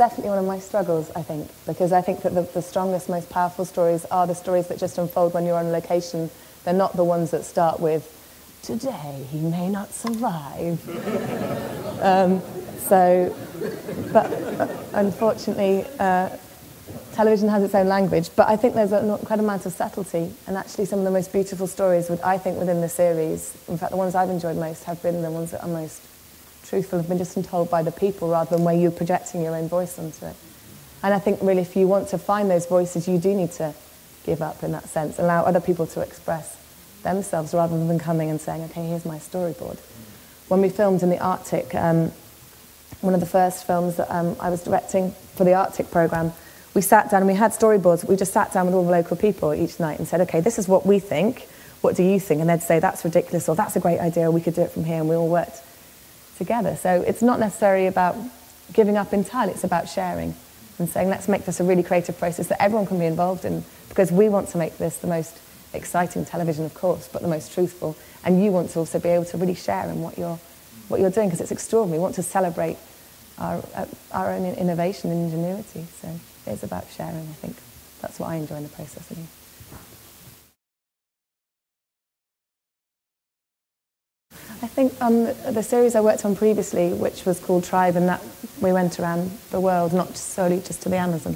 definitely one of my struggles, I think, because I think that the strongest, most powerful stories are the stories that just unfold when you're on location. They're not the ones that start with, "Today he may not survive." But unfortunately, television has its own language, but I think there's an incredible amount of subtlety, and actually some of the most beautiful stories, I think, within the series, in fact, the ones I've enjoyed most have been the ones that are most truthful, have been just told by the people rather than where you're projecting your own voice onto it. And I think really if you want to find those voices, you do need to give up in that sense, allow other people to express themselves rather than coming and saying, okay, here's my storyboard. When we filmed in the Arctic, one of the first films that I was directing for the Arctic programme, we sat down and we had storyboards. We just sat down with all the local people each night and said, okay, this is what we think. What do you think? And they'd say, that's ridiculous, or that's a great idea, we could do it from here, and we all worked together. So it's not necessarily about giving up entirely, it's about sharing and saying, let's make this a really creative process that everyone can be involved in, because we want to make this the most exciting television, of course, but the most truthful, and you want to also be able to really share in what you're doing, because it's extraordinary. We want to celebrate our own innovation and ingenuity, so it's about sharing, I think. That's what I enjoy in the process of it. I think the series I worked on previously, which was called Tribe, and that we went around the world, not solely just to the Amazon.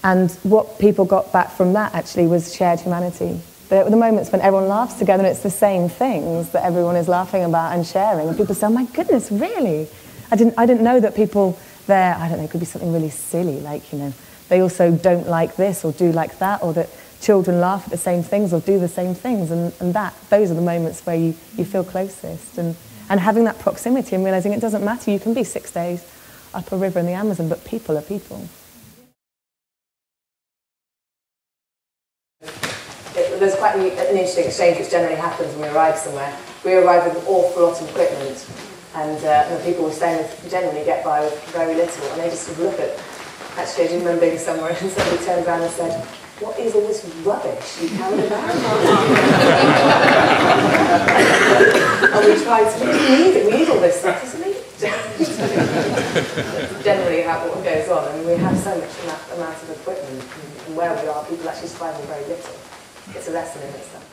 And what people got back from that actually was shared humanity. The moments when everyone laughs together and it's the same things that everyone is laughing about and sharing, and people say, oh my goodness, really? I didn't know that people there, I don't know, it could be something really silly, like, you know, they also don't like this or do like that, or that children laugh at the same things or do the same things, and those are the moments where you feel closest, and having that proximity and realising it doesn't matter, you can be 6 days up a river in the Amazon, but people are people. There's quite an interesting exchange which generally happens when we arrive somewhere. We arrive with an awful lot of equipment, and the people we're staying with generally get by with very little, and they just sort of look at, actually I do remember being somewhere and somebody turned around and said, what is all this rubbish you carry about? And we tried to, we need all this stuff, isn't it? Generally what goes on, and we have so much amount of equipment, and where we are, people actually survive with very little. It's a lesson in itself.